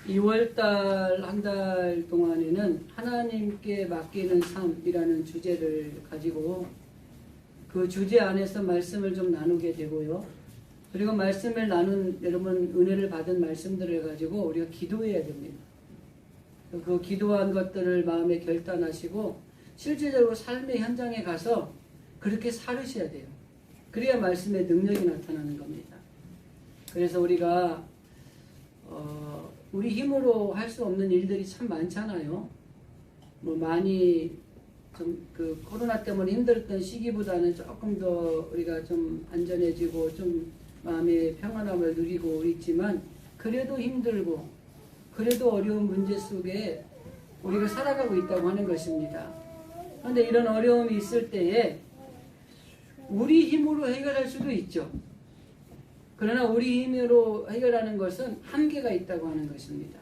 2월달 한 달 동안에는 하나님께 맡기는 삶이라는 주제를 가지고 그 주제 안에서 말씀을 좀 나누게 되고요. 그리고 말씀을 나눈 여러분 은혜를 받은 말씀들을 가지고 우리가 기도해야 됩니다. 그 기도한 것들을 마음에 결단하시고 실제적으로 삶의 현장에 가서 그렇게 살으셔야 돼요. 그래야 말씀의 능력이 나타나는 겁니다. 그래서 우리가 우리 힘으로 할 수 없는 일들이 참 많잖아요. 뭐 많이 좀 그 코로나 때문에 힘들었던 시기보다는 조금 더 우리가 좀 안전해지고 좀 마음의 평안함을 누리고 있지만 그래도 힘들고 그래도 어려운 문제 속에 우리가 살아가고 있다고 하는 것입니다. 그런데 이런 어려움이 있을 때에 우리 힘으로 해결할 수도 있죠. 그러나 우리 힘으로 해결하는 것은 한계가 있다고 하는 것입니다.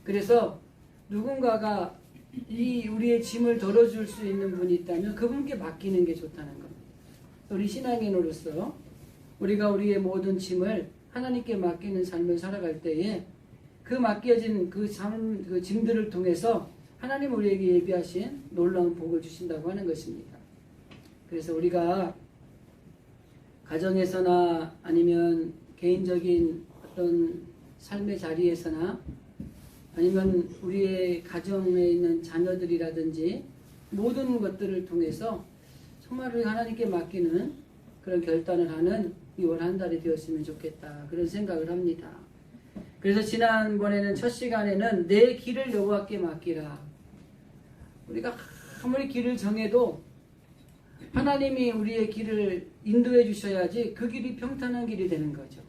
그래서 누군가가 이 우리의 짐을 덜어줄 수 있는 분이 있다면 그분께 맡기는 게 좋다는 겁니다. 우리 신앙인으로서 우리가 우리의 모든 짐을 하나님께 맡기는 삶을 살아갈 때에 그 맡겨진 그 짐들을 통해서 하나님 우리에게 예비하신 놀라운 복을 주신다고 하는 것입니다. 그래서 우리가 가정에서나 아니면 개인적인 어떤 삶의 자리에서나 아니면 우리의 가정에 있는 자녀들이라든지 모든 것들을 통해서 정말 우리 하나님께 맡기는 그런 결단을 하는 2월 한 달이 되었으면 좋겠다 그런 생각을 합니다. 그래서 지난번에는 첫 시간에는 내 길을 여호와께 맡기라. 우리가 아무리 길을 정해도 하나님이 우리의 길을 인도해 주셔야지 그 길이 평탄한 길이 되는 거죠.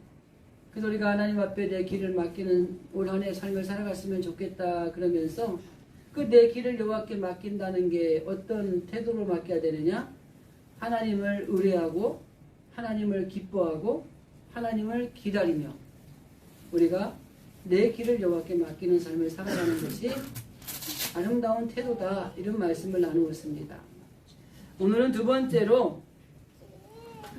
그래서 우리가 하나님 앞에 내 길을 맡기는 올 한 해 삶을 살아갔으면 좋겠다 그러면서 그 내 길을 여호와께 맡긴다는 게 어떤 태도로 맡겨야 되느냐? 하나님을 의뢰하고 하나님을 기뻐하고 하나님을 기다리며 우리가 내 길을 여호와께 맡기는 삶을 살아가는 것이 아름다운 태도다 이런 말씀을 나누었습니다. 오늘은 두 번째로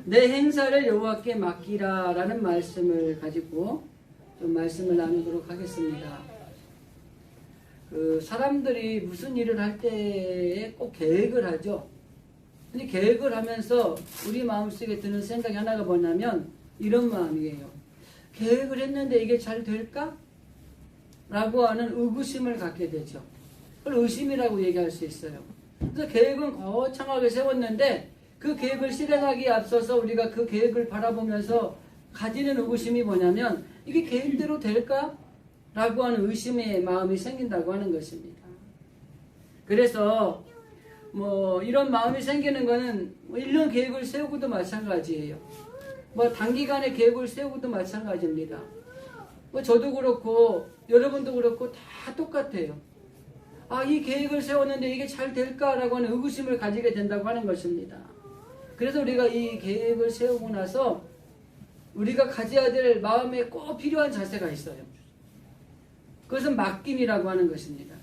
내 행사를 여호와께 맡기라 라는 말씀을 가지고 좀 말씀을 나누도록 하겠습니다. 그 사람들이 무슨 일을 할 때에 꼭 계획을 하죠. 근데 계획을 하면서 우리 마음속에 드는 생각이 하나가 뭐냐면 이런 마음이에요. 계획을 했는데 이게 잘 될까? 라고 하는 의구심을 갖게 되죠. 그걸 의심이라고 얘기할 수 있어요. 그래서 계획은 거창하게 세웠는데 그 계획을 실행하기에 앞서서 우리가 그 계획을 바라보면서 가지는 의구심이 뭐냐면 이게 계획대로 될까? 라고 하는 의심의 마음이 생긴다고 하는 것입니다. 그래서 뭐 이런 마음이 생기는 거는 1년 계획을 세우고도 마찬가지예요. 뭐 단기간에 계획을 세우고도 마찬가지입니다. 뭐 저도 그렇고 여러분도 그렇고 다 똑같아요. 이 계획을 세웠는데 이게 잘 될까라고 하는 의구심을 가지게 된다고 하는 것입니다. 그래서 우리가 이 계획을 세우고 나서 우리가 가져야 될 마음에 꼭 필요한 자세가 있어요. 그것은 맡김이라고 하는 것입니다.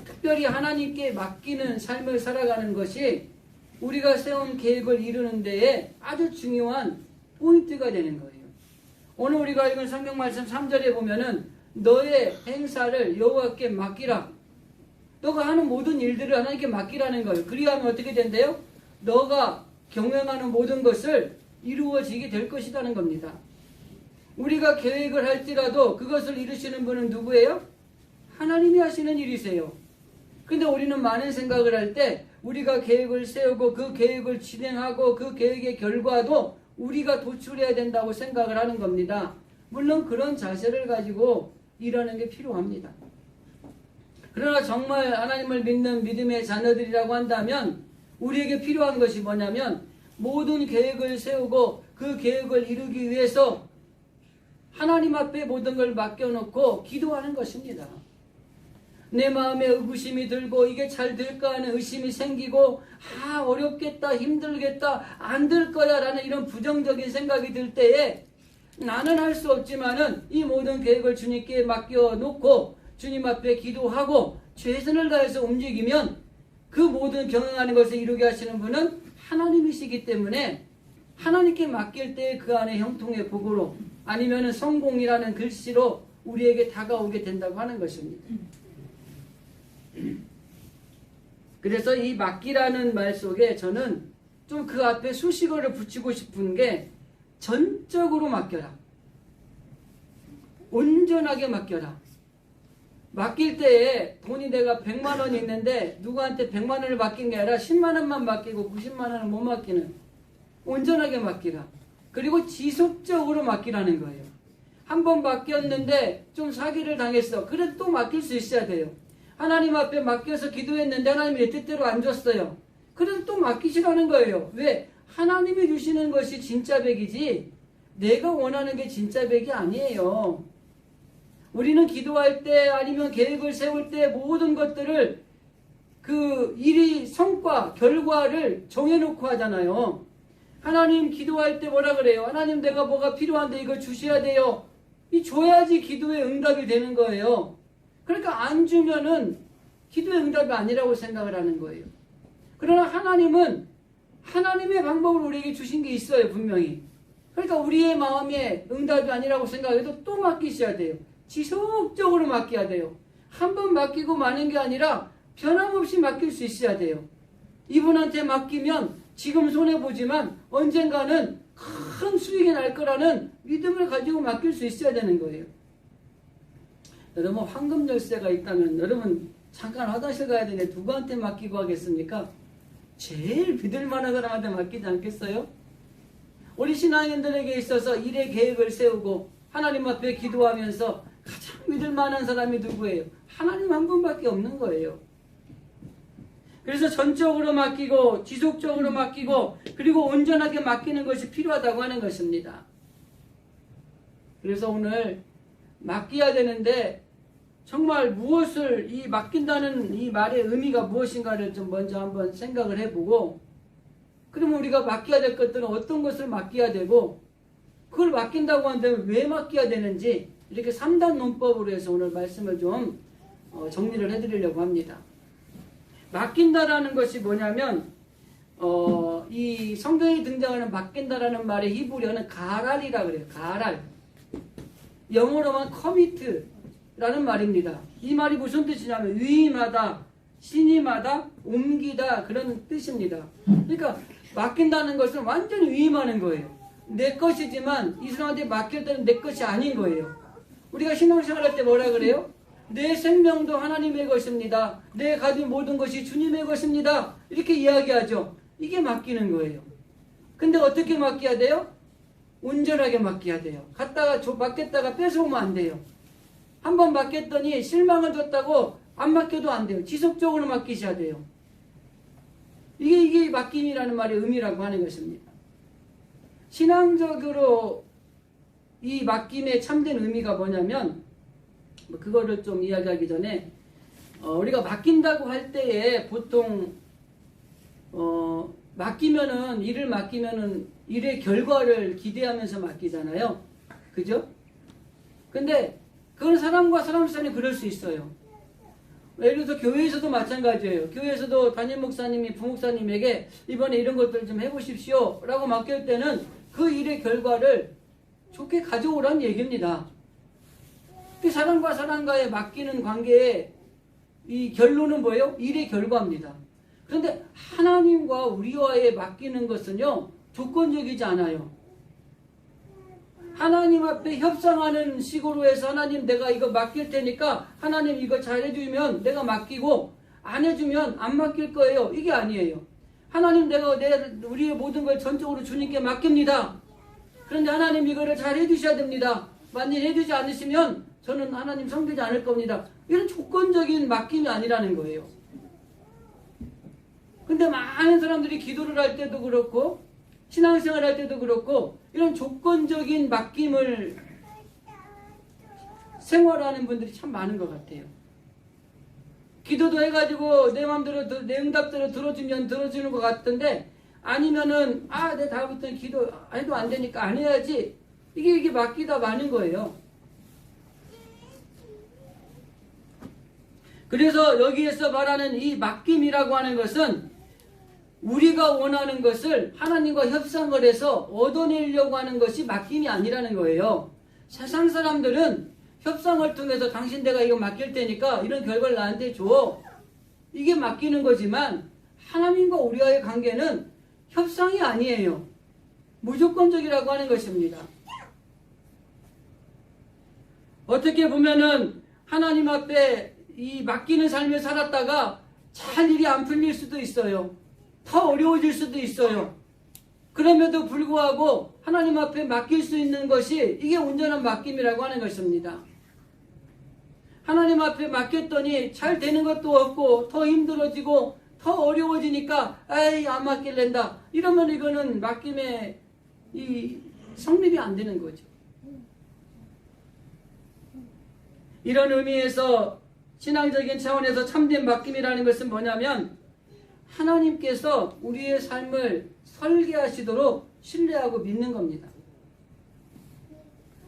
특별히 하나님께 맡기는 삶을 살아가는 것이 우리가 세운 계획을 이루는 데에 아주 중요한 포인트가 되는 거예요. 오늘 우리가 읽은 성경 말씀 3절에 보면은 너의 행사를 여호와께 맡기라. 너가 하는 모든 일들을 하나님께 맡기라는 거예요. 그리하면 어떻게 된대요? 너가 경영하는 모든 것을 이루어지게 될 것이라는 겁니다. 우리가 계획을 할지라도 그것을 이루시는 분은 누구예요? 하나님이 하시는 일이세요. 근데 우리는 많은 생각을 할 때 우리가 계획을 세우고 그 계획을 진행하고 그 계획의 결과도 우리가 도출해야 된다고 생각을 하는 겁니다. 물론 그런 자세를 가지고 일하는 게 필요합니다. 그러나 정말 하나님을 믿는 믿음의 자녀들이라고 한다면 우리에게 필요한 것이 뭐냐면 모든 계획을 세우고 그 계획을 이루기 위해서 하나님 앞에 모든 걸 맡겨놓고 기도하는 것입니다. 내 마음에 의구심이 들고 이게 잘 될까 하는 의심이 생기고 어렵겠다 힘들겠다 안 될 거야 라는 이런 부정적인 생각이 들 때에 나는 할 수 없지만은 이 모든 계획을 주님께 맡겨놓고 주님 앞에 기도하고 최선을 다해서 움직이면 그 모든 경영하는 것을 이루게 하시는 분은 하나님이시기 때문에 하나님께 맡길 때 그 안에 형통의 복으로 아니면 성공이라는 글씨로 우리에게 다가오게 된다고 하는 것입니다. 그래서 이 맡기라는 말 속에 저는 좀 그 앞에 수식어를 붙이고 싶은 게 전적으로 맡겨라. 온전하게 맡겨라. 맡길 때에 돈이 내가 100만 원이 있는데 누구한테 100만 원을 맡긴 게 아니라 10만 원만 맡기고 90만 원을 못 맡기는, 온전하게 맡기라. 그리고 지속적으로 맡기라는 거예요. 한 번 맡겼는데 좀 사기를 당했어. 그래도 또 맡길 수 있어야 돼요. 하나님 앞에 맡겨서 기도했는데 하나님이 내 뜻대로 안 줬어요. 그래도 또 맡기시라는 거예요. 왜? 하나님이 주시는 것이 진짜 백이지 내가 원하는 게 진짜 백이 아니에요. 우리는 기도할 때 아니면 계획을 세울 때 모든 것들을 그 일이 성과, 결과를 정해놓고 하잖아요. 하나님 기도할 때 뭐라 그래요? 하나님 내가 뭐가 필요한데 이거 주셔야 돼요. 이 줘야지 기도의 응답이 되는 거예요. 그러니까 안 주면은 기도의 응답이 아니라고 생각을 하는 거예요. 그러나 하나님은 하나님의 방법을 우리에게 주신 게 있어요, 분명히. 그러니까 우리의 마음에 응답이 아니라고 생각해도 또 맡기셔야 돼요. 지속적으로 맡겨야 돼요. 한 번 맡기고 마는 게 아니라 변함없이 맡길 수 있어야 돼요. 이분한테 맡기면 지금 손해보지만 언젠가는 큰 수익이 날 거라는 믿음을 가지고 맡길 수 있어야 되는 거예요. 여러분 황금 열쇠가 있다면 여러분 잠깐 화장실 가야 되는데 누구한테 맡기고 하겠습니까? 제일 믿을 만한 사람한테 맡기지 않겠어요? 우리 신앙인들에게 있어서 일의 계획을 세우고 하나님 앞에 기도하면서 가장 믿을 만한 사람이 누구예요? 하나님 한 분밖에 없는 거예요. 그래서 전적으로 맡기고 지속적으로 맡기고 그리고 온전하게 맡기는 것이 필요하다고 하는 것입니다. 그래서 오늘 맡겨야 되는데 정말 무엇을 이 맡긴다는 이 말의 의미가 무엇인가를 좀 먼저 한번 생각을 해보고 그러면 우리가 맡겨야 될 것들은 어떤 것을 맡겨야 되고 그걸 맡긴다고 한다면 왜 맡겨야 되는지 이렇게 3단 논법으로 해서 오늘 말씀을 좀 정리를 해드리려고 합니다. 맡긴다라는 것이 뭐냐면 이 성경에 등장하는 맡긴다라는 말의 히브리어는 가랄이라 그래요. 가랄. 영어로만 커미트라는 말입니다. 이 말이 무슨 뜻이냐면 위임하다, 신임하다, 옮기다 그런 뜻입니다. 그러니까 맡긴다는 것은 완전히 위임하는 거예요. 내 것이지만 이 사람한테 맡길 때는 내 것이 아닌 거예요. 우리가 신앙생활할 때 뭐라 그래요? 내 생명도 하나님의 것입니다. 내 가진 모든 것이 주님의 것입니다. 이렇게 이야기하죠. 이게 맡기는 거예요. 근데 어떻게 맡겨야 돼요? 온전하게 맡겨야 돼요. 갖다가 맡겼다가 뺏어오면 안 돼요. 한번 맡겼더니 실망을 줬다고 안 맡겨도 안 돼요. 지속적으로 맡기셔야 돼요. 이게 맡김이라는 말의 의미라고 하는 것입니다. 신앙적으로 이 맡김의 참된 의미가 뭐냐면 그거를 좀 이야기하기 전에 우리가 맡긴다고 할 때에 보통 맡기면은 일을 맡기면은 일의 결과를 기대하면서 맡기잖아요. 그죠? 근데 그건 사람과 사람 사이는 그럴 수 있어요. 예를 들어서 교회에서도 마찬가지예요. 교회에서도 담임 목사님이 부목사님에게 이번에 이런 것들 좀 해보십시오 라고 맡길 때는 그 일의 결과를 좋게 가져오라는 얘기입니다. 그 사람과 사람과의 맡기는 관계의 이 결론은 뭐예요? 일의 결과입니다. 그런데 하나님과 우리와의 맡기는 것은요 조건적이지 않아요. 하나님 앞에 협상하는 식으로 해서 하나님 내가 이거 맡길 테니까 하나님 이거 잘 해주면 내가 맡기고 안 해주면 안 맡길 거예요. 이게 아니에요. 하나님 내가 우리의 모든 걸 전적으로 주님께 맡깁니다. 그런데 하나님 이거를 잘 해주셔야 됩니다. 만일 해주지 않으시면 저는 하나님 성되지 않을 겁니다. 이런 조건적인 맡김이 아니라는 거예요. 근데 많은 사람들이 기도를 할 때도 그렇고 신앙생활 할 때도 그렇고 이런 조건적인 맡김을 생활하는 분들이 참 많은 것 같아요. 기도도 해가지고 내 마음대로 내 응답대로 들어주면 들어주는 것 같던데 아니면은 내 다음부터는 기도 해도 안 되니까 안 해야지 이게 맡기다 마는 거예요. 그래서 여기에서 말하는 이 맡김이라고 하는 것은 우리가 원하는 것을 하나님과 협상을 해서 얻어내려고 하는 것이 맡김이 아니라는 거예요. 세상 사람들은 협상을 통해서 당신 내가 이거 맡길 테니까 이런 결과를 나한테 줘. 이게 맡기는 거지만 하나님과 우리와의 관계는 협상이 아니에요. 무조건적이라고 하는 것입니다. 어떻게 보면은 하나님 앞에 이 맡기는 삶을 살았다가 잘 일이 안 풀릴 수도 있어요. 더 어려워질 수도 있어요. 그럼에도 불구하고 하나님 앞에 맡길 수 있는 것이 이게 온전한 맡김이라고 하는 것입니다. 하나님 앞에 맡겼더니 잘 되는 것도 없고 더 힘들어지고 더 어려워지니까 아이 안 맡길랜다. 이러면 이거는 맡김의 이 성립이 안 되는 거죠. 이런 의미에서 신앙적인 차원에서 참된 맡김이라는 것은 뭐냐면 하나님께서 우리의 삶을 설계하시도록 신뢰하고 믿는 겁니다.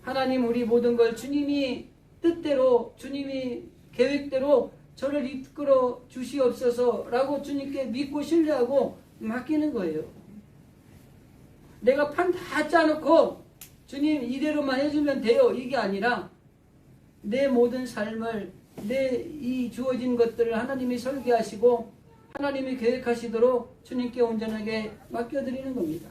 하나님 우리 모든 걸 주님이 뜻대로 주님이 계획대로 저를 이끌어 주시옵소서라고 주님께 믿고 신뢰하고 맡기는 거예요. 내가 판 다 짜놓고 주님 이대로만 해주면 돼요. 이게 아니라 내 모든 삶을 내 이 주어진 것들을 하나님이 설계하시고 하나님이 계획하시도록 주님께 온전하게 맡겨드리는 겁니다.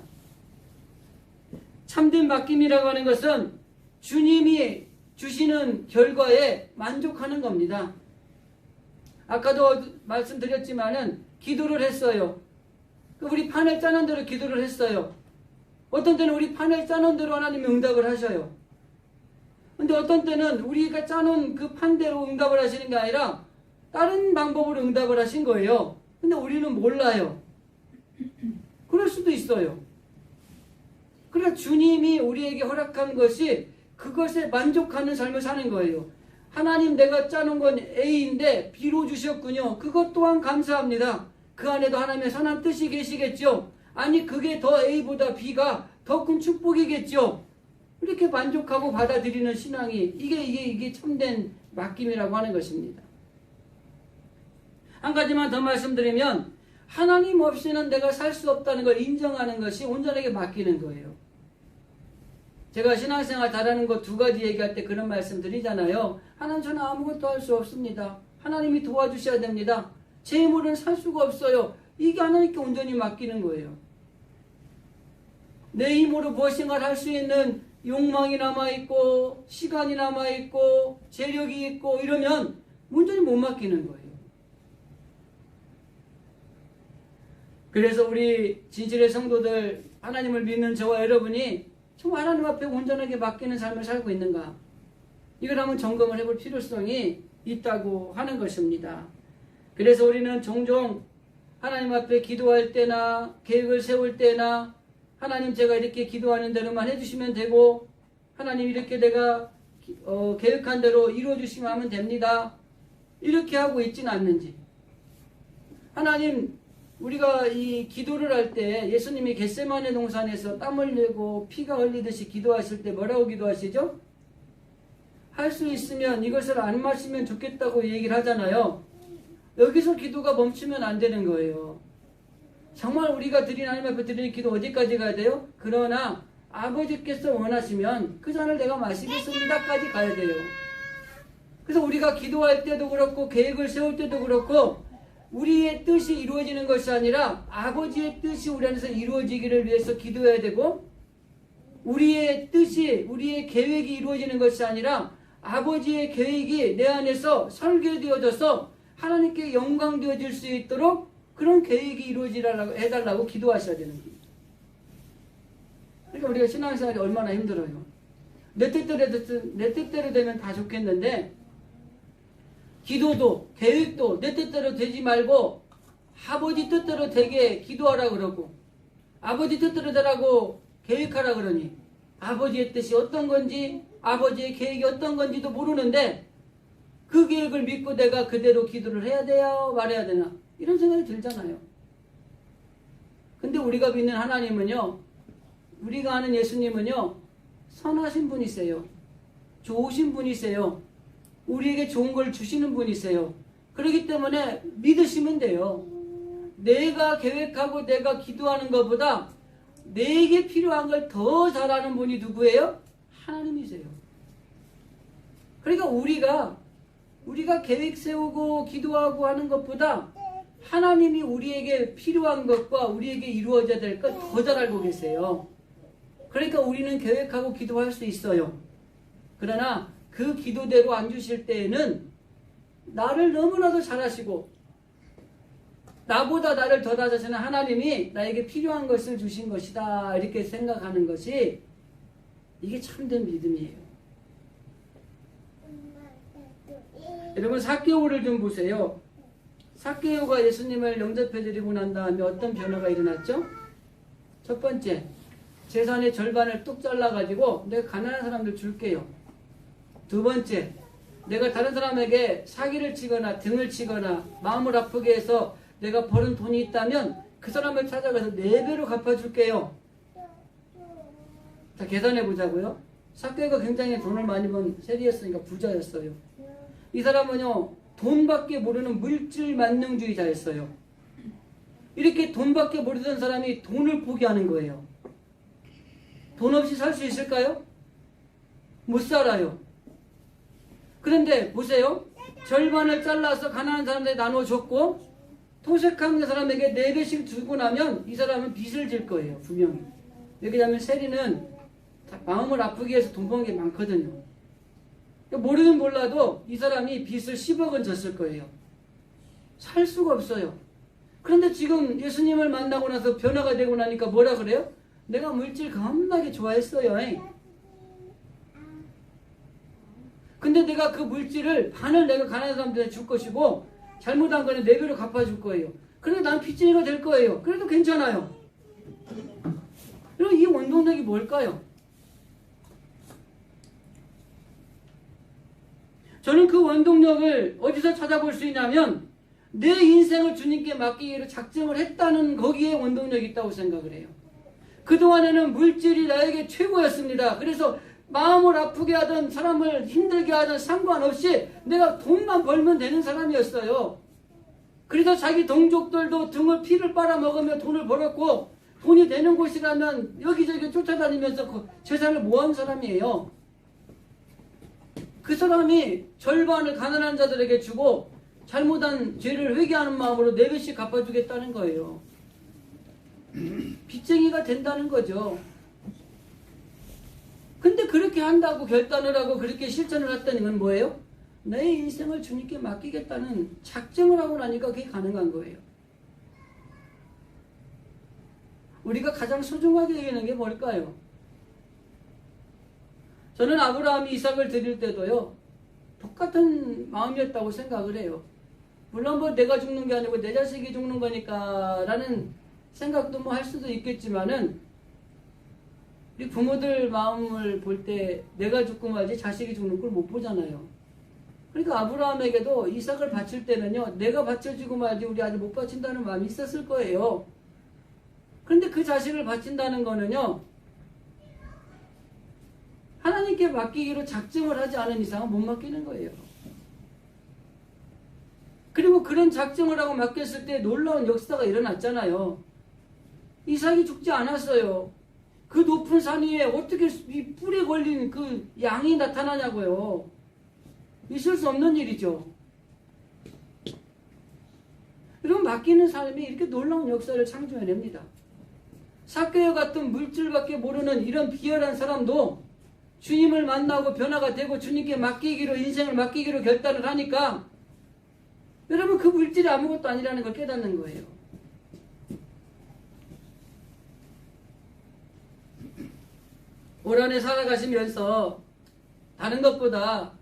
참된 맡김이라고 하는 것은 주님이 주시는 결과에 만족하는 겁니다. 아까도 말씀드렸지만은 기도를 했어요. 우리 판을 짜는 대로 기도를 했어요. 어떤 때는 우리 판을 짜는 대로 하나님이 응답을 하셔요. 근데 어떤 때는 우리가 짜놓은 그 판대로 응답을 하시는 게 아니라 다른 방법으로 응답을 하신 거예요. 근데 우리는 몰라요. 그럴 수도 있어요. 그러나 주님이 우리에게 허락한 것이 그것에 만족하는 삶을 사는 거예요. 하나님 내가 짜놓은 건 A인데 B로 주셨군요. 그것 또한 감사합니다. 그 안에도 하나님의 선한 뜻이 계시겠죠. 아니 그게 더 A보다 B가 더 큰 축복이겠죠. 이렇게 만족하고 받아들이는 신앙이 이게 참된 맡김이라고 하는 것입니다. 한 가지만 더 말씀드리면 하나님 없이는 내가 살 수 없다는 걸 인정하는 것이 온전하게 맡기는 거예요. 제가 신앙생활 잘하는 거 두 가지 얘기할 때 그런 말씀 드리잖아요. 하나님 저는 아무것도 할 수 없습니다. 하나님이 도와주셔야 됩니다. 제 힘으로는 살 수가 없어요. 이게 하나님께 온전히 맡기는 거예요. 내 힘으로 무엇인가를 할 수 있는 욕망이 남아있고 시간이 남아있고 재력이 있고 이러면 온전히 못 맡기는 거예요. 그래서 우리 진실의 성도들 하나님을 믿는 저와 여러분이 정말 하나님 앞에 온전하게 맡기는 삶을 살고 있는가, 이걸 한번 점검을 해볼 필요성이 있다고 하는 것입니다. 그래서 우리는 종종 하나님 앞에 기도할 때나 계획을 세울 때나 하나님 제가 이렇게 기도하는 대로만 해주시면 되고 하나님 이렇게 내가 계획한 대로 이루어주시면 하면 됩니다. 이렇게 하고 있지는 않는지. 하나님 우리가 이 기도를 할 때 예수님이 겟세마네 동산에서 땀 흘리고 피가 흘리듯이 기도하실 때 뭐라고 기도하시죠? 할 수 있으면 이것을 안 마시면 좋겠다고 얘기를 하잖아요. 여기서 기도가 멈추면 안 되는 거예요. 정말 우리가 드린 하나님 앞에 드리는 기도 어디까지 가야 돼요? 그러나 아버지께서 원하시면 그 잔을 내가 마시겠습니다까지 가야 돼요. 그래서 우리가 기도할 때도 그렇고 계획을 세울 때도 그렇고 우리의 뜻이 이루어지는 것이 아니라 아버지의 뜻이 우리 안에서 이루어지기를 위해서 기도해야 되고, 우리의 뜻이 우리의 계획이 이루어지는 것이 아니라 아버지의 계획이 내 안에서 설계되어져서 하나님께 영광 되어질 수 있도록 그런 계획이 이루어지라고 해달라고 기도하셔야 되는 겁니다. 그러니까 우리가 신앙생활이 얼마나 힘들어요. 내 뜻대로 되면 다 좋겠는데 기도도 계획도 내 뜻대로 되지 말고 아버지 뜻대로 되게 기도하라 그러고 아버지 뜻대로 되라고 계획하라 그러니 아버지의 뜻이 어떤 건지 아버지의 계획이 어떤 건지도 모르는데 그 계획을 믿고 내가 그대로 기도를 해야 돼요? 말해야 되나? 이런 생각이 들잖아요. 근데 우리가 믿는 하나님은요, 우리가 아는 예수님은요, 선하신 분이세요. 좋으신 분이세요. 우리에게 좋은 걸 주시는 분이세요. 그렇기 때문에 믿으시면 돼요. 내가 계획하고 내가 기도하는 것보다 내게 필요한 걸 더 잘하는 분이 누구예요? 하나님이세요. 그러니까 우리가 계획 세우고 기도하고 하는 것보다 하나님이 우리에게 필요한 것과 우리에게 이루어져야 될 것 더 잘 알고 계세요. 그러니까 우리는 계획하고 기도할 수 있어요. 그러나 그 기도대로 안 주실 때에는 나를 너무나도 잘 아시고 나보다 나를 더 다자시는 하나님이 나에게 필요한 것을 주신 것이다 이렇게 생각하는 것이 이게 참된 믿음이에요. 여러분 삭개오를 좀 보세요. 삭개오가 예수님을 영접해드리고 난 다음에 어떤 변화가 일어났죠? 첫 번째, 재산의 절반을 뚝 잘라가지고 내가 가난한 사람들 줄게요. 두 번째, 내가 다른 사람에게 사기를 치거나 등을 치거나 마음을 아프게 해서 내가 벌은 돈이 있다면 그 사람을 찾아가서 4배로 갚아줄게요. 자, 계산해 보자고요. 삭개오가 굉장히 돈을 많이 번 세리였으니까 부자였어요. 이 사람은요, 돈밖에 모르는 물질 만능주의자였어요. 이렇게 돈밖에 모르던 사람이 돈을 포기하는 거예요. 돈 없이 살 수 있을까요? 못 살아요. 그런데 보세요. 절반을 잘라서 가난한 사람들에 나눠줬고 토색한 사람에게 4배씩 주고 나면 이 사람은 빚을 질 거예요. 분명히. 왜냐하면 세리는 마음을 아프게 해서 돈 버는 게 많거든요. 모르긴 몰라도 이 사람이 빚을 10억은 졌을 거예요. 살 수가 없어요. 그런데 지금 예수님을 만나고 나서 변화가 되고 나니까 뭐라 그래요? 내가 물질 겁나게 좋아했어요. 근데 내가 그 물질을 반을 내가 가난한 사람들한테 줄 것이고 잘못한 거는 4배로 갚아줄 거예요. 그래도 난 빚쟁이가 될 거예요. 그래도 괜찮아요. 그럼 이 원동력이 뭘까요? 저는 그 원동력을 어디서 찾아볼 수 있냐면 내 인생을 주님께 맡기기로 작정을 했다는 거기에 원동력이 있다고 생각을 해요. 그동안에는 물질이 나에게 최고였습니다. 그래서 마음을 아프게 하든 사람을 힘들게 하든 상관없이 내가 돈만 벌면 되는 사람이었어요. 그래서 자기 동족들도 등을 피를 빨아먹으며 돈을 벌었고 돈이 되는 곳이라면 여기저기 쫓아다니면서 그 재산을 모은 사람이에요. 그 사람이 절반을 가난한 자들에게 주고 잘못한 죄를 회개하는 마음으로 4배씩 갚아주겠다는 거예요. 빚쟁이가 된다는 거죠. 근데 그렇게 한다고 결단을 하고 그렇게 실천을 했다는 건 뭐예요? 내 인생을 주님께 맡기겠다는 작정을 하고 나니까 그게 가능한 거예요. 우리가 가장 소중하게 여기는 게 뭘까요? 저는 아브라함이 이삭을 드릴 때도요, 똑같은 마음이었다고 생각을 해요. 물론 뭐 내가 죽는 게 아니고 내 자식이 죽는 거니까 라는 생각도 뭐 할 수도 있겠지만은 우리 부모들 마음을 볼 때 내가 죽고 말지 자식이 죽는 걸 못 보잖아요. 그러니까 아브라함에게도 이삭을 바칠 때는요, 내가 바쳐주고 말지 우리 아들 못 바친다는 마음이 있었을 거예요. 그런데 그 자식을 바친다는 거는요, 하나님께 맡기기로 작정을 하지 않은 이상은 못 맡기는 거예요. 그리고 그런 작정을 하고 맡겼을 때 놀라운 역사가 일어났잖아요. 이삭이 죽지 않았어요. 그 높은 산 위에 어떻게 이 뿔에 걸린 그 양이 나타나냐고요. 있을 수 없는 일이죠. 여러분, 맡기는 삶이 이렇게 놀라운 역사를 창조해냅니다. 삭개오 같은 물질밖에 모르는 이런 비열한 사람도 주님을 만나고 변화가 되고 주님께 맡기기로, 인생을 맡기기로 결단을 하니까 여러분, 그 물질이 아무것도 아니라는 걸 깨닫는 거예요. 올 한해 살아가시면서 다른 것보다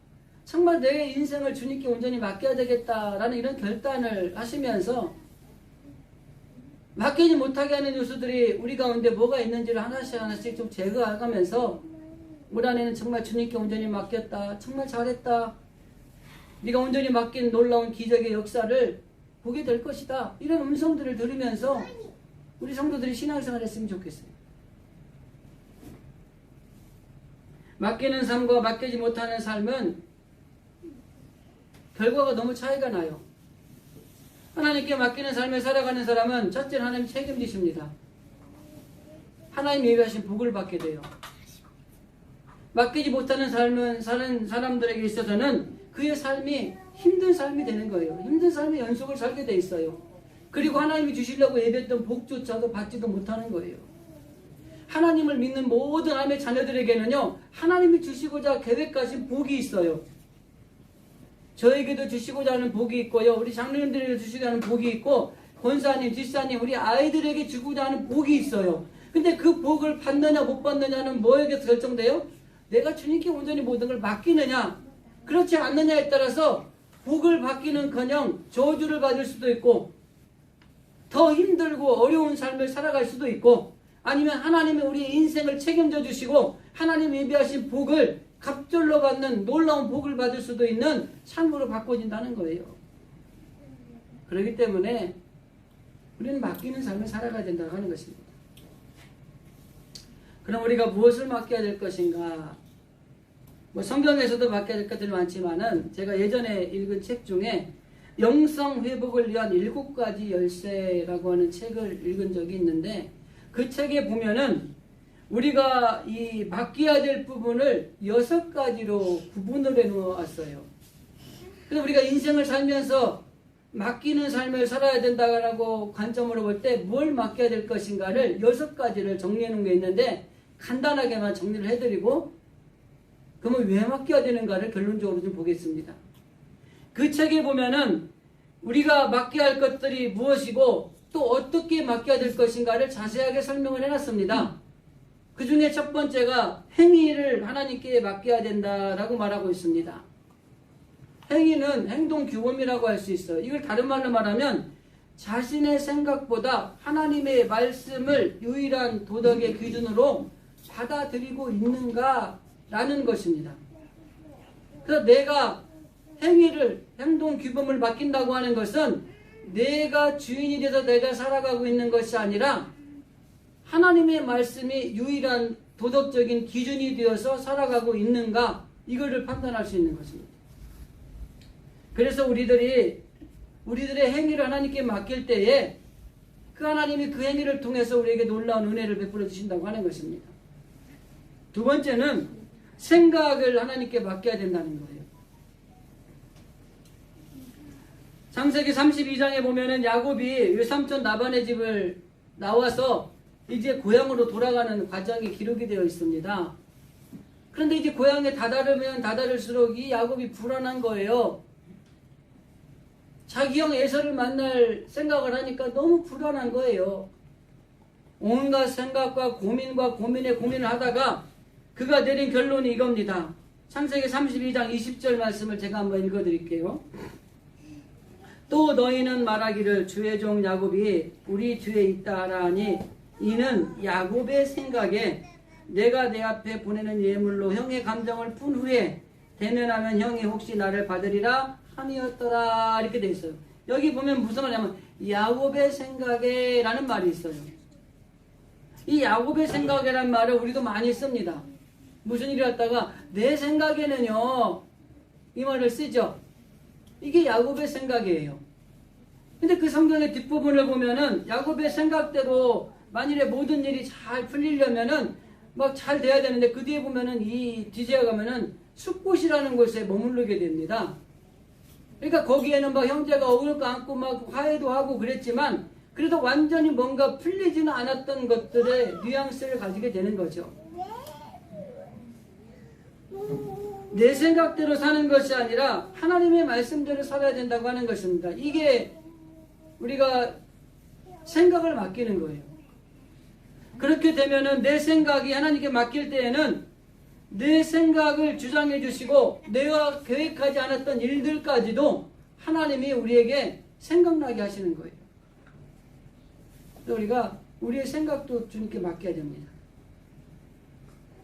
정말 내 인생을 주님께 온전히 맡겨야 되겠다라는 이런 결단을 하시면서 맡기지 못하게 하는 요소들이 우리 가운데 뭐가 있는지를 하나씩 좀 제거해가면서 올 한해는 정말 주님께 온전히 맡겼다, 정말 잘했다, 네가 온전히 맡긴 놀라운 기적의 역사를 보게 될 것이다, 이런 음성들을 들으면서 우리 성도들이 신앙생활 했으면 좋겠어요. 맡기는 삶과 맡기지 못하는 삶은 결과가 너무 차이가 나요. 하나님께 맡기는 삶을 살아가는 사람은 첫째는 하나님 책임지십니다. 하나님 예비하신 복을 받게 돼요. 맡기지 못하는 삶은 사는 사람들에게 있어서는 그의 삶이 힘든 삶이 되는 거예요. 힘든 삶의 연속을 살게 돼 있어요. 그리고 하나님이 주시려고 예배했던 복조차도 받지도 못하는 거예요. 하나님을 믿는 모든 하나님의 자녀들에게는요, 하나님이 주시고자 계획하신 복이 있어요. 저에게도 주시고자 하는 복이 있고요, 우리 장로님들에게 주시고자 하는 복이 있고, 권사님, 집사님, 우리 아이들에게 주고자 하는 복이 있어요. 근데 그 복을 받느냐 못 받느냐는 뭐에게서 결정돼요? 내가 주님께 온전히 모든 걸 맡기느냐, 그렇지 않느냐에 따라서 복을 받기는커녕 저주를 받을 수도 있고, 더 힘들고 어려운 삶을 살아갈 수도 있고, 아니면 하나님이 우리의 인생을 책임져 주시고 하나님이 예비하신 복을 갑절로 받는 놀라운 복을 받을 수도 있는 삶으로 바꿔진다는 거예요. 그렇기 때문에 우리는 맡기는 삶을 살아가야 된다고 하는 것입니다. 그럼 우리가 무엇을 맡겨야 될 것인가? 성경에서도 맡겨야 될 것들이 많지만은, 제가 예전에 읽은 책 중에 영성 회복을 위한 7가지 열쇠라고 하는 책을 읽은 적이 있는데, 그 책에 보면은 우리가 이 맡겨야 될 부분을 6가지로 구분을 해 놓았어요. 그래서 우리가 인생을 살면서 맡기는 삶을 살아야 된다라고 관점으로 볼 때 뭘 맡겨야 될 것인가를 6가지를 정리해 놓은 게 있는데, 간단하게만 정리를 해드리고, 그러면 왜 맡겨야 되는가를 결론적으로 좀 보겠습니다. 그 책에 보면은 우리가 맡겨야 할 것들이 무엇이고 또 어떻게 맡겨야 될 것인가를 자세하게 설명을 해놨습니다. 그 중에 첫 번째가 행위를 하나님께 맡겨야 된다라고 말하고 있습니다. 행위는 행동 규범이라고 할 수 있어요. 이걸 다른 말로 말하면 자신의 생각보다 하나님의 말씀을 유일한 도덕의 기준으로 받아들이고 있는가라는 것입니다. 그래서 내가 행위를, 행동 규범을 맡긴다고 하는 것은 내가 주인이 돼서 내가 살아가고 있는 것이 아니라 하나님의 말씀이 유일한 도덕적인 기준이 되어서 살아가고 있는가, 이거를 판단할 수 있는 것입니다. 그래서 우리들의 행위를 하나님께 맡길 때에 그 하나님이 그 행위를 통해서 우리에게 놀라운 은혜를 베풀어 주신다고 하는 것입니다. 두 번째는 생각을 하나님께 맡겨야 된다는 거예요. 창세기 32장에 보면은 야곱이 외삼촌 라반의 집을 나와서 이제 고향으로 돌아가는 과정이 기록이 되어 있습니다. 그런데 이제 고향에 다다르면 다다를수록 이 야곱이 불안한 거예요. 자기 형 에서를 만날 생각을 하니까 너무 불안한 거예요. 온갖 생각과 고민에 고민을 하다가 그가 내린 결론이 이겁니다. 창세기 32장 20절 말씀을 제가 한번 읽어드릴게요. 또 너희는 말하기를 주의 종 야곱이 우리 뒤에 있다 하라니 이는 야곱의 생각에 내가 내 앞에 보내는 예물로 형의 감정을 푼 후에 대면하면 형이 혹시 나를 받으리라 함이었더라, 이렇게 돼 있어요. 여기 보면 무슨 말이냐면 야곱의 생각에 라는 말이 있어요. 이 야곱의 생각이라는 말을 우리도 많이 씁니다. 무슨 일이 왔다가 내 생각에는요, 이 말을 쓰죠. 이게 야곱의 생각이에요. 근데 그 성경의 뒷부분을 보면은 야곱의 생각대로 만일에 모든 일이 잘 풀리려면은 막 잘 돼야 되는데, 그 뒤에 보면은 이 뒤에 가면은 숫곳이라는 곳에 머무르게 됩니다. 그러니까 거기에는 막 형제가 어울려 안고 막 화해도 하고 그랬지만 그래도 완전히 뭔가 풀리지는 않았던 것들의 뉘앙스를 가지게 되는 거죠. 내 생각대로 사는 것이 아니라 하나님의 말씀대로 살아야 된다고 하는 것입니다. 이게 우리가 생각을 맡기는 거예요. 그렇게 되면은 내 생각이 하나님께 맡길 때에는 내 생각을 주장해 주시고 내가 계획하지 않았던 일들까지도 하나님이 우리에게 생각나게 하시는 거예요. 우리가 우리의 생각도 주님께 맡겨야 됩니다.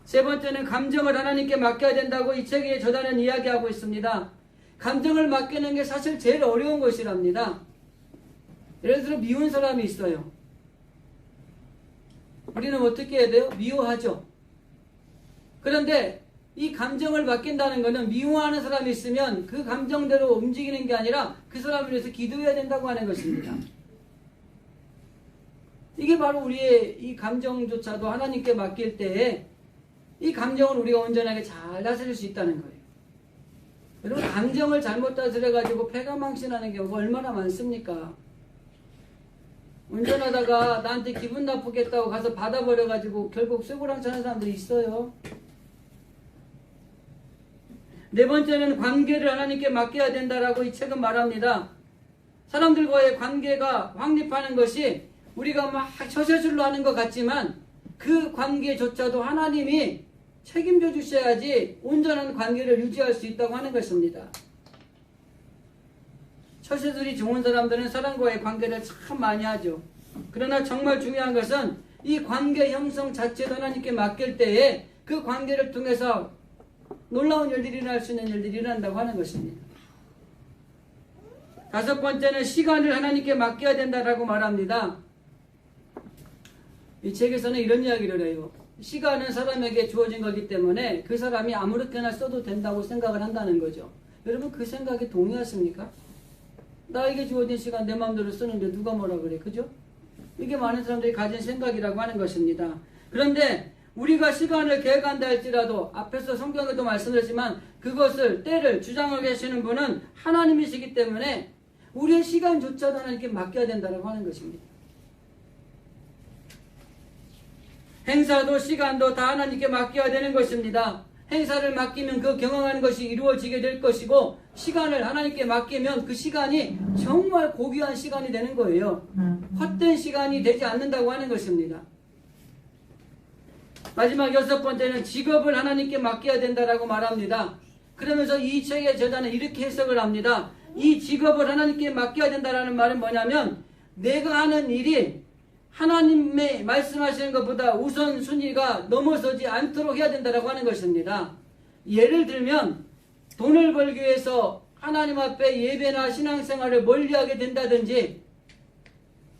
세 번째는 감정을 하나님께 맡겨야 된다고 이 책에 저자는 이야기하고 있습니다. 감정을 맡기는 게 사실 제일 어려운 것이랍니다. 예를 들어 미운 사람이 있어요. 우리는 어떻게 해야 돼요? 미워하죠. 그런데 이 감정을 맡긴다는 것은 미워하는 사람이 있으면 그 감정대로 움직이는 게 아니라 그 사람을 위해서 기도해야 된다고 하는 것입니다. 이게 바로 우리의 이 감정조차도 하나님께 맡길 때에 이 감정을 우리가 온전하게 잘 다스릴 수 있다는 거예요. 여러분, 감정을 잘못 다스려가지고 폐가 망신하는 경우가 얼마나 많습니까? 운전하다가 나한테 기분 나쁘겠다고 가서 받아버려가지고 결국 쇠고랑 차는 사람들이 있어요. 네 번째는 관계를 하나님께 맡겨야 된다라고 이 책은 말합니다. 사람들과의 관계가 확립하는 것이 우리가 막 처세술로 하는 것 같지만 그 관계조차도 하나님이 책임져 주셔야지 온전한 관계를 유지할 수 있다고 하는 것입니다. 처세술이 좋은 사람들은 사람과의 관계를 참 많이 하죠. 그러나 정말 중요한 것은 이 관계 형성 자체도 하나님께 맡길 때에 그 관계를 통해서 놀라운 일들이 일어날 수 있는 일들이 일어난다고 하는 것입니다. 다섯 번째는 시간을 하나님께 맡겨야 된다라고 말합니다. 이 책에서는 이런 이야기를 해요. 시간은 사람에게 주어진 거기 때문에 그 사람이 아무렇게나 써도 된다고 생각을 한다는 거죠. 여러분, 그 생각에 동의하십니까? 나에게 주어진 시간 내 마음대로 쓰는데 누가 뭐라 그래, 그죠? 이게 많은 사람들이 가진 생각이라고 하는 것입니다. 그런데 우리가 시간을 계획한다 할지라도 앞에서 성경에도 말씀드렸지만 그것을 때를 주장하고 계시는 분은 하나님이시기 때문에 우리의 시간조차도 하나님께 맡겨야 된다고 하는 것입니다. 행사도 시간도 다 하나님께 맡겨야 되는 것입니다. 행사를 맡기면 그 경영하는 것이 이루어지게 될 것이고 시간을 하나님께 맡기면 그 시간이 정말 고귀한 시간이 되는 거예요. 헛된 시간이 되지 않는다고 하는 것입니다. 마지막 여섯 번째는 직업을 하나님께 맡겨야 된다라고 말합니다. 그러면서 이 책의 저자는 이렇게 해석을 합니다. 이 직업을 하나님께 맡겨야 된다라는 말은 뭐냐면 내가 하는 일이 하나님의 말씀하시는 것보다 우선순위가 넘어서지 않도록 해야 된다라고 하는 것입니다. 예를 들면 돈을 벌기 위해서 하나님 앞에 예배나 신앙생활을 멀리하게 된다든지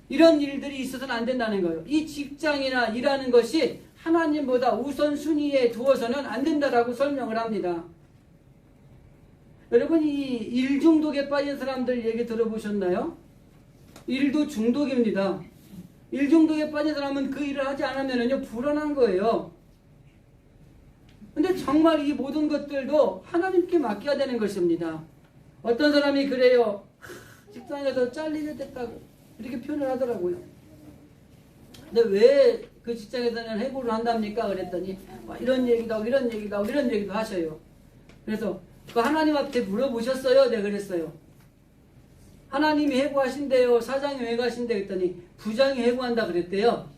이런 일들이 있어서는 안 된다는 거예요. 이 직장이나 일하는 것이 하나님보다 우선순위에 두어서는 안 된다라고 설명을 합니다. 여러분, 이 일 중독에 빠진 사람들 얘기 들어보셨나요? 일도 중독입니다. 일 중독에 빠진 사람은 그 일을 하지 않으면요 불안한 거예요. 근데 정말 이 모든 것들도 하나님께 맡겨야 되는 것입니다. 어떤 사람이 그래요. 직장에서 잘리게 됐다고 이렇게 표현을 하더라고요. 근데 왜 그 직장에서는 해고를 한답니까? 그랬더니 이런 얘기도 하고 이런 얘기도 하고 이런 얘기도 하셔요. 그래서 그 하나님 앞에 물어보셨어요? 네, 그랬어요. 하나님이 해고하신대요. 사장이 왜 가신대? 그랬더니 부장이 해고한다 그랬대요.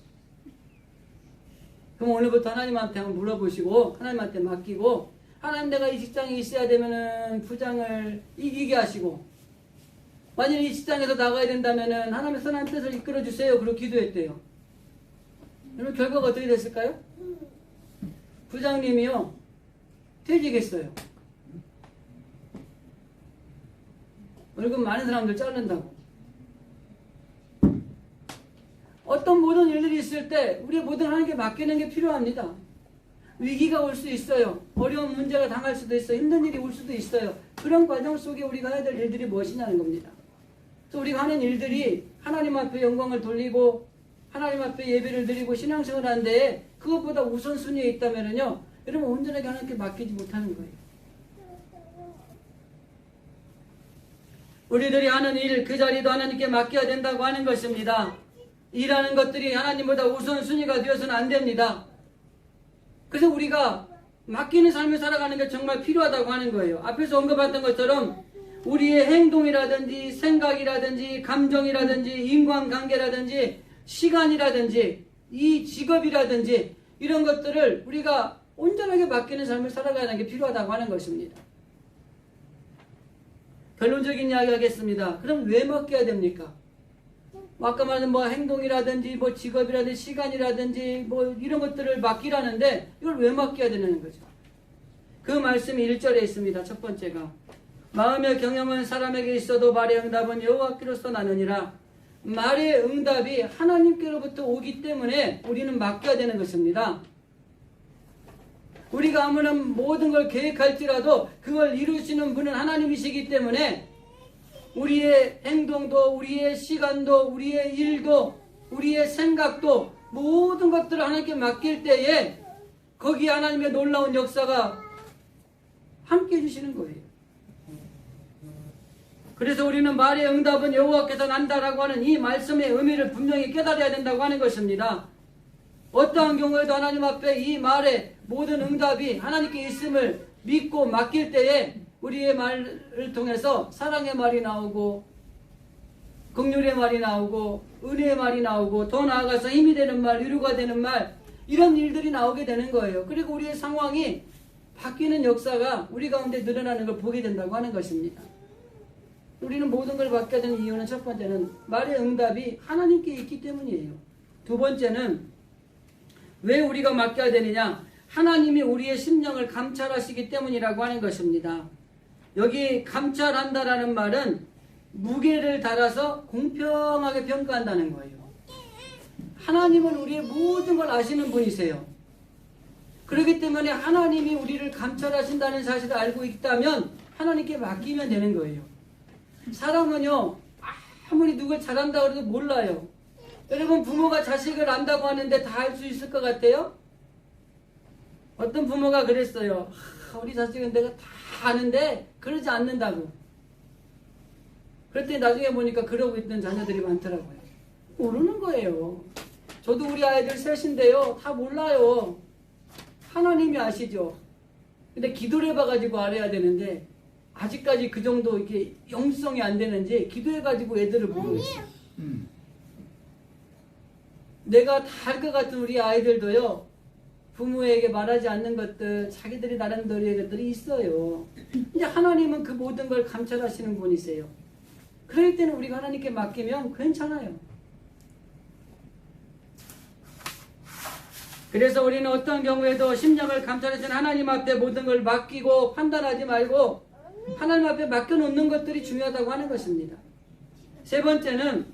그럼 오늘부터 하나님한테 한번 물어보시고 하나님한테 맡기고 하나님 내가 이 직장에 있어야 되면은 부장을 이기게 하시고 만약에 이 직장에서 나가야 된다면은 하나님의 선한 뜻을 이끌어 주세요. 그리고 기도했대요. 그러면 결과가 어떻게 됐을까요? 부장님이요 퇴직했어요. 월급 많은 사람들 자른다고. 어떤 모든 일들이 있을 때 우리 모든 하나님께 맡기는 게 필요합니다. 위기가 올 수 있어요. 어려운 문제가 당할 수도 있어요. 힘든 일이 올 수도 있어요. 그런 과정 속에 우리가 해야 될 일들이 무엇이냐는 겁니다. 그래서 우리가 하는 일들이 하나님 앞에 영광을 돌리고 하나님 앞에 예배를 드리고 신앙생활을 하는데 그것보다 우선순위에 있다면요 여러분 온전하게 하나님께 맡기지 못하는 거예요. 우리들이 하는 일 그 자리도 하나님께 맡겨야 된다고 하는 것입니다. 일하는 것들이 하나님보다 우선순위가 되어서는 안 됩니다. 그래서 우리가 맡기는 삶을 살아가는 게 정말 필요하다고 하는 거예요. 앞에서 언급했던 것처럼 우리의 행동이라든지 생각이라든지 감정이라든지 인간관계라든지 시간이라든지 이 직업이라든지 이런 것들을 우리가 온전하게 맡기는 삶을 살아가는 게 필요하다고 하는 것입니다. 결론적인 이야기 하겠습니다. 그럼 왜 맡겨야 됩니까? 아까 말한 뭐 행동이라든지 뭐 직업이라든지 시간이라든지 뭐 이런 것들을 맡기라는데 이걸 왜 맡겨야 되는 거죠? 그 말씀이 1절에 있습니다. 첫 번째가 마음의 경영은 사람에게 있어도 말의 응답은 여호와께로서 나느니라. 말의 응답이 하나님께로부터 오기 때문에 우리는 맡겨야 되는 것입니다. 우리가 아무런 모든 걸 계획할지라도 그걸 이루시는 분은 하나님이시기 때문에 우리의 행동도 우리의 시간도 우리의 일도 우리의 생각도 모든 것들을 하나님께 맡길 때에 거기 하나님의 놀라운 역사가 함께 해주시는 거예요. 그래서 우리는 말의 응답은 여호와께서 난다라고 하는 이 말씀의 의미를 분명히 깨달아야 된다고 하는 것입니다. 어떠한 경우에도 하나님 앞에 이 말의 모든 응답이 하나님께 있음을 믿고 맡길 때에 우리의 말을 통해서 사랑의 말이 나오고 긍휼의 말이 나오고 은혜의 말이 나오고 더 나아가서 힘이 되는 말, 위로가 되는 말, 이런 일들이 나오게 되는 거예요. 그리고 우리의 상황이 바뀌는 역사가 우리 가운데 늘어나는 걸 보게 된다고 하는 것입니다. 우리는 모든 걸 맡게 되는 이유는 첫 번째는 말의 응답이 하나님께 있기 때문이에요. 두 번째는 왜 우리가 맡겨야 되느냐? 하나님이 우리의 심령을 감찰하시기 때문이라고 하는 것입니다. 여기 감찰한다라는 말은 무게를 달아서 공평하게 평가한다는 거예요. 하나님은 우리의 모든 걸 아시는 분이세요. 그렇기 때문에 하나님이 우리를 감찰하신다는 사실을 알고 있다면 하나님께 맡기면 되는 거예요. 사람은요, 아무리 누굴 잘한다고 해도 몰라요. 여러분, 부모가 자식을 안다고 하는데 다 알 수 있을 것 같아요? 어떤 부모가 그랬어요. 우리 자식은 내가 다 아는데 그러지 않는다고. 그랬더니 나중에 보니까 그러고 있던 자녀들이 많더라고요. 모르는 거예요. 저도 우리 아이들 셋인데요, 다 몰라요. 하나님이 아시죠. 근데 기도를 해봐가지고 알아야 되는데 아직까지 그 정도 이렇게 영성이 안 되는지 기도해가지고 애들을 보고 있어요. 내가 다 알 것 같은 우리 아이들도요, 부모에게 말하지 않는 것들, 자기들이 나름대로의 것들이 있어요. 이제 하나님은 그 모든 걸 감찰하시는 분이세요. 그럴 때는 우리가 하나님께 맡기면 괜찮아요. 그래서 우리는 어떤 경우에도 심령을 감찰하시는 하나님 앞에 모든 걸 맡기고 판단하지 말고 하나님 앞에 맡겨놓는 것들이 중요하다고 하는 것입니다. 세 번째는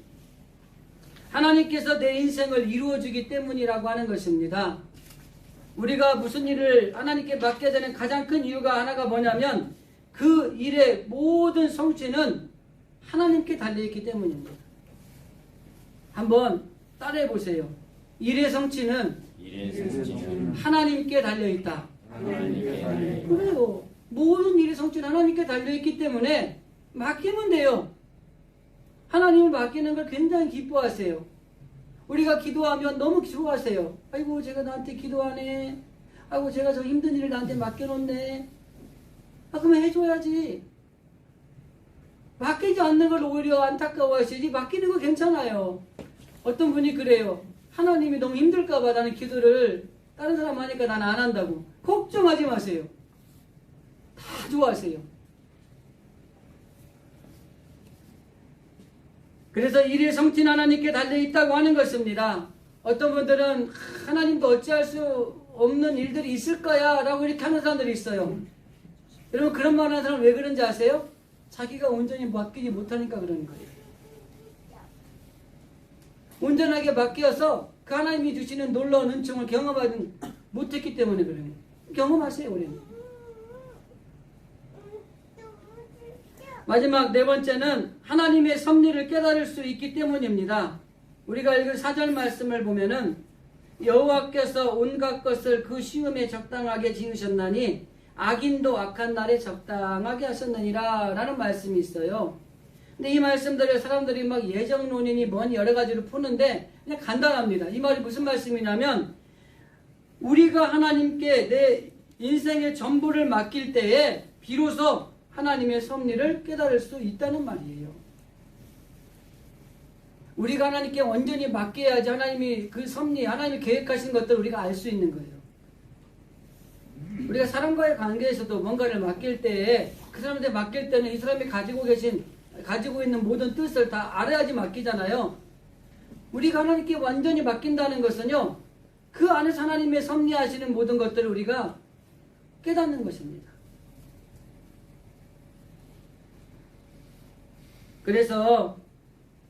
하나님께서 내 인생을 이루어주기 때문이라고 하는 것입니다. 우리가 무슨 일을 하나님께 맡게 되는 가장 큰 이유가 하나가 뭐냐면 그 일의 모든 성취는 하나님께 달려있기 때문입니다. 한번 따라해 보세요. 일의 성취는 하나님께 달려있다. 그래요. 모든 일의 성취는 하나님께 달려있기 때문에 맡기면 돼요. 하나님을 맡기는 걸 굉장히 기뻐하세요. 우리가 기도하면 너무 좋아하세요. 아이고, 제가 나한테 기도하네. 아이고, 제가 저 힘든 일을 나한테 맡겨놓네. 그러면 해줘야지. 맡기지 않는 걸 오히려 안타까워하시지, 맡기는 거 괜찮아요. 어떤 분이 그래요. 하나님이 너무 힘들까봐 나는 기도를 다른 사람 하니까 나는 안 한다고. 걱정하지 마세요. 다 좋아하세요. 그래서 일의 성취는 하나님께 달려있다고 하는 것입니다. 어떤 분들은 하나님도 어찌할 수 없는 일들이 있을 거야 라고 이렇게 하는 사람들이 있어요. 여러분, 그런 말 하는 사람은 왜 그런지 아세요? 자기가 온전히 맡기지 못하니까 그러는 거예요. 온전하게 맡겨서 그 하나님이 주시는 놀라운 은총을 경험하지 못했기 때문에 그래요. 경험하세요, 우리는. 마지막 네 번째는 하나님의 섭리를 깨달을 수 있기 때문입니다. 우리가 읽은 4절 말씀을 보면은 여호와께서 온갖 것을 그 시음에 적당하게 지으셨나니 악인도 악한 날에 적당하게 하셨느니라 라는 말씀이 있어요. 근데 이 말씀들을 사람들이 막 예정론이니 뭐니 여러 가지로 푸는데 그냥 간단합니다. 이 말이 무슨 말씀이냐면 우리가 하나님께 내 인생의 전부를 맡길 때에 비로소 하나님의 섭리를 깨달을 수 있다는 말이에요. 우리가 하나님께 완전히 맡겨야지 하나님이 그 섭리, 하나님이 계획하신 것들을 우리가 알 수 있는 거예요. 우리가 사람과의 관계에서도 뭔가를 맡길 때에 그 사람한테 맡길 때는 이 사람이 가지고 있는 모든 뜻을 다 알아야지 맡기잖아요. 우리가 하나님께 완전히 맡긴다는 것은요, 그 안에서 하나님의 섭리하시는 모든 것들을 우리가 깨닫는 것입니다. 그래서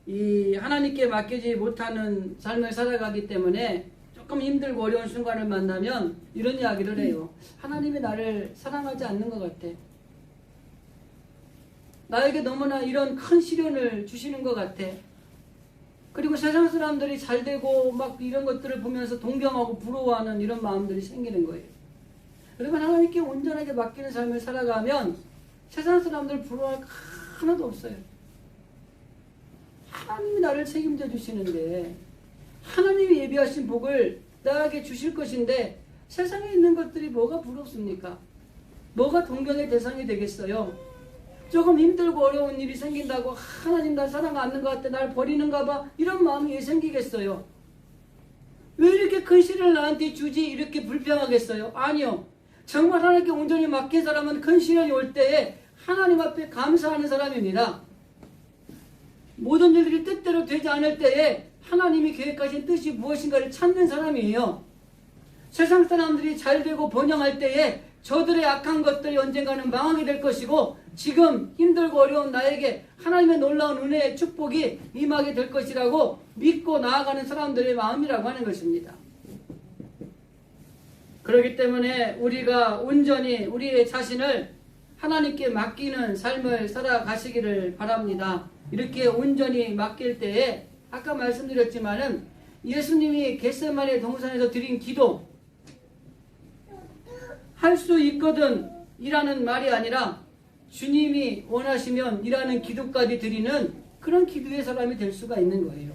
이 하나님께 맡기지 못하는 삶을 살아가기 때문에 조금 힘들고 어려운 순간을 만나면 이런 이야기를 해요. 하나님이 나를 사랑하지 않는 것 같아. 나에게 너무나 이런 큰 시련을 주시는 것 같아. 그리고 세상 사람들이 잘 되고 막 이런 것들을 보면서 동경하고 부러워하는 이런 마음들이 생기는 거예요. 여러분, 하나님께 온전하게 맡기는 삶을 살아가면 세상 사람들 부러워할 거 하나도 없어요. 하나님이 나를 책임져 주시는데, 하나님이 예비하신 복을 나에게 주실 것인데 세상에 있는 것들이 뭐가 부럽습니까? 뭐가 동경의 대상이 되겠어요? 조금 힘들고 어려운 일이 생긴다고 하나님 날 사랑 않는 것 같아, 날 버리는가 봐, 이런 마음이 왜 생기겠어요? 왜 이렇게 큰 시를 나한테 주지? 이렇게 불평하겠어요? 아니요. 정말 하나님께 온전히 맡긴 사람은 큰 시련이 올 때에 하나님 앞에 감사하는 사람입니다. 모든 일들이 뜻대로 되지 않을 때에 하나님이 계획하신 뜻이 무엇인가를 찾는 사람이에요. 세상 사람들이 잘 되고 번영할 때에 저들의 악한 것들이 언젠가는 망하게 될 것이고, 지금 힘들고 어려운 나에게 하나님의 놀라운 은혜의 축복이 임하게 될 것이라고 믿고 나아가는 사람들의 마음이라고 하는 것입니다. 그렇기 때문에 우리가 온전히 우리의 자신을 하나님께 맡기는 삶을 살아가시기를 바랍니다. 이렇게 온전히 맡길 때에 아까 말씀드렸지만은 예수님이 겟세마네 동산에서 드린 기도, 할 수 있거든 이라는 말이 아니라 주님이 원하시면 이라는 기도까지 드리는 그런 기도의 사람이 될 수가 있는 거예요.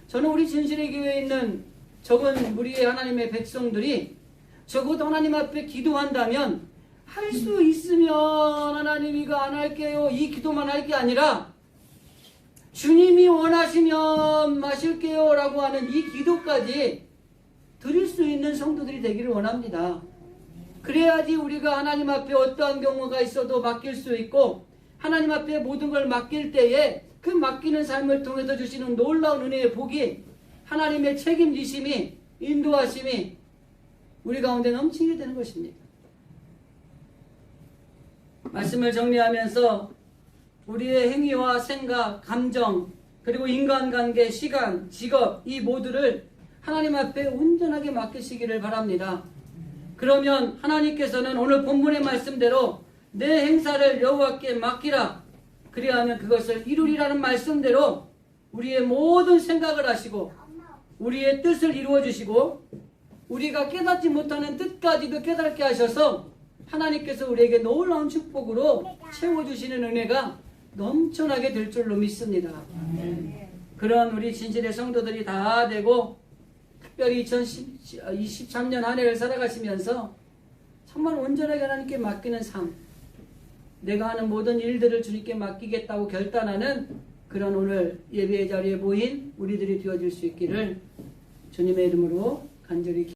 저는 우리 진실의 교회에 있는 적은 무리의 하나님의 백성들이 적어도 하나님 앞에 기도한다면 할 수 있으면 하나님 이거 안 할게요, 이 기도만 할 게 아니라 주님이 원하시면 마실게요 라고 하는 이 기도까지 드릴 수 있는 성도들이 되기를 원합니다. 그래야지 우리가 하나님 앞에 어떠한 경우가 있어도 맡길 수 있고, 하나님 앞에 모든 걸 맡길 때에 그 맡기는 삶을 통해서 주시는 놀라운 은혜의 복이, 하나님의 책임지심이, 인도하심이 우리 가운데 넘치게 되는 것입니다. 말씀을 정리하면서 우리의 행위와 생각, 감정, 그리고 인간관계, 시간, 직업, 이 모두를 하나님 앞에 온전하게 맡기시기를 바랍니다. 그러면 하나님께서는 오늘 본문의 말씀대로 내 행사를 여호와께 맡기라, 그리하면 그것을 이루리라는 말씀대로 우리의 모든 생각을 하시고 우리의 뜻을 이루어 주시고 우리가 깨닫지 못하는 뜻까지도 깨닫게 하셔서 하나님께서 우리에게 놀라운 축복으로 채워주시는 은혜가 넘쳐나게 될 줄로 믿습니다. 그런 우리 진실의 성도들이 다 되고, 특별히 2023년 한 해를 살아가시면서 정말 온전하게 하나님께 맡기는 삶, 내가 하는 모든 일들을 주님께 맡기겠다고 결단하는 그런 오늘 예배의 자리에 모인 우리들이 되어질 수 있기를 주님의 이름으로 간절히